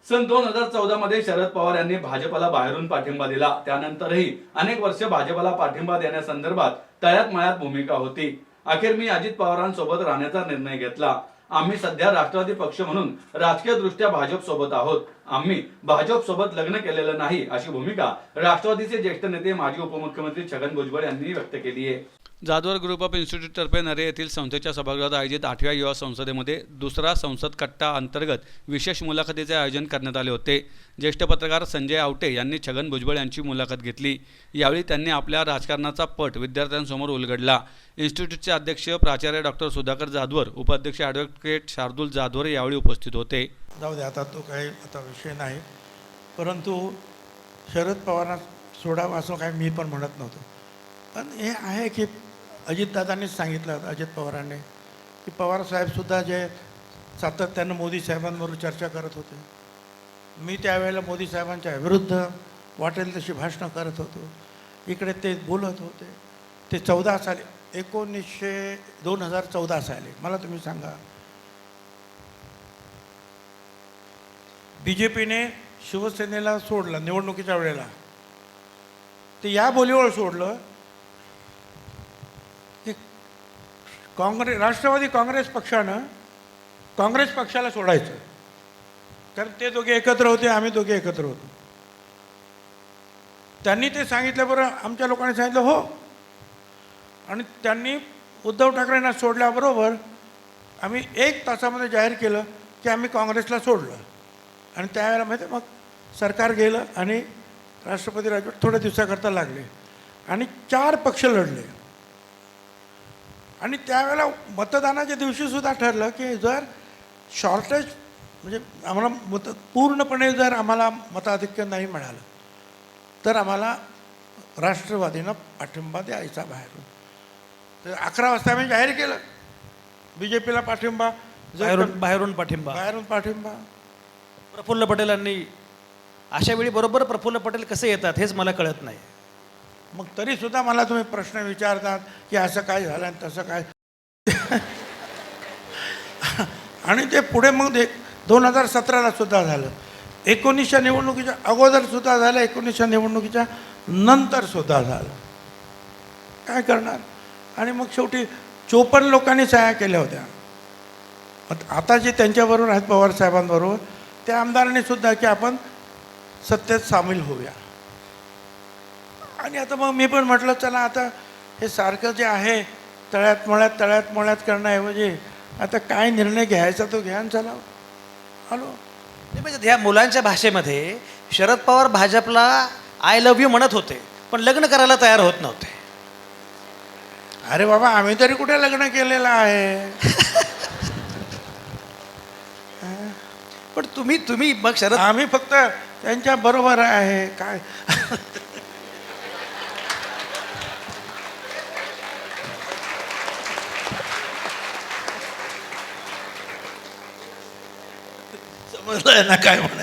सन 2014 मध्ये शरद पवार यांनी भाजपला बाहेरून पाठिंबा दिला. त्यानंतरही अनेक वर्ष भाजपला पाठिंबा देण्यासंदर्भात तळ्यात मळ्यात भूमिका होती. अखेर मी अजित पवारांसोबत राहण्याचा निर्णय घेतला. आम्ही सध्या राष्ट्रवादी पक्ष म्हणून राजकीय दृष्ट्या भाजप सोबत आहोत. आम्ही भाजप सोबत लग्न केलेलं नाही, अशी भूमिका राष्ट्रवादीचे ज्येष्ठ नेते माजी उपमुख्यमंत्री छगन भुजबळ यांनी व्यक्त केली आहे. जाधवर ग्रुप ऑफ इन्स्टिट्यूटतर्फे नरे येथील संस्थेच्या सभागृहात आयोजित 8व्या युवा संसदेमध्ये दुसरा संसद कट्टा अंतर्गत विशेष मुलाखतीचे आयोजन करण्यात आले होते. ज्येष्ठ पत्रकार संजय आवटे यांनी छगन भुजबळ यांची मुलाखत घेतली. यावेळी त्यांनी आपल्या राजकारणाचा पट विद्यार्थ्यांसमोर उलगडला. इन्स्टिट्यूटचे अध्यक्ष प्राचार्य डॉक्टर सुधाकर जाधवर, उपाध्यक्ष ॲडव्होकेट शार्दूल जाधवर यावेळी उपस्थित होते. जाऊ दे, आता तो काही विषय नाही. परंतु शरद पवारांना सोडावं असं काही मी पण म्हणत नव्हतो. पण हे आहे की अजितदादांनीच सांगितलं, अजित पवारांनी, की पवारसाहेबसुद्धा जे सातत्यानं मोदी साहेबांबरोबर चर्चा करत होते. मी त्यावेळेला मोदी साहेबांच्या विरुद्ध वाटेल तशी भाषणं करत होतो. इकडे ते बोलत होते. ते 2014 साली मला तुम्ही सांगा, BJPने शिवसेनेला सोडलं निवडणुकीच्या वेळेला. ते या बोलीवर सोडलं की राष्ट्रवादी काँग्रेस पक्षाला सोडायचं, कारण ते दोघे एकत्र होते, आम्ही दोघे एकत्र होतो. त्यांनी ते सांगितल्याबरोबर आमच्या लोकांनी सांगितलं हो, आणि त्यांनी उद्धव ठाकरेंना सोडल्याबरोबर आम्ही 1 तासामध्ये जाहीर केलं की आम्ही काँग्रेसला सोडलं. आणि त्यावेळेला माहिती मग सरकार गेलं आणि राष्ट्रपती राजवट थोड्या दिवसाकरता लागले आणि 4 पक्ष लढले. आणि त्यावेळेला मतदानाच्या दिवशीसुद्धा ठरलं की जर शॉर्टेज म्हणजे आम्हाला पूर्णपणे जर आम्हाला मताधिक्य नाही मिळालं तर आम्हाला राष्ट्रवादीनं पाठिंबा द्यायचा बाहेरून. तर 11 वाजता आम्ही जाहीर केलं BJPला पाठिंबा, बाहेरून पाठिंबा. प्रफुल्ल पटेलांनी अशा वेळी बरोबर प्रफुल्ल पटेल कसे येतात हेच मला कळत नाही. मग तरीसुद्धा मला तुम्ही प्रश्न विचारतात की असं काय झालं आणि तसं काय. आणि ते पुढे मग 2017ला सुद्धा झालं, 19च्या निवडणुकीच्या अगोदर सुद्धा झालं, 19च्या निवडणुकीच्या नंतर सुद्धा झालं. काय करणार. आणि मग शेवटी 54 लोकांनी सह्या केल्या होत्या. आता जे त्यांच्याबरोबर आहेत पवारसाहेबांबरोबर, त्या आमदारांनी सुद्धा की आपण सत्तेत सामील होऊया. आणि आता मग मी पण म्हटलं चला आता हे सारखं जे आहे तळ्यात मळ्यात करण्याऐवजी आता काय निर्णय घ्यायचा तो घ्या, चला हॅलो. म्हणजे ह्या मुलांच्या भाषेमध्ये शरद पवार भाजपला आय लव्ह यू म्हणत होते, पण लग्न करायला तयार होत नव्हते. अरे बाबा, आम्ही तरी कुठे लग्न केलेलं आहे. पण तुम्ही मग शरद, आम्ही फक्त त्यांच्या बरोबर आहे काय. समजलंय ना काय म्हणायचं.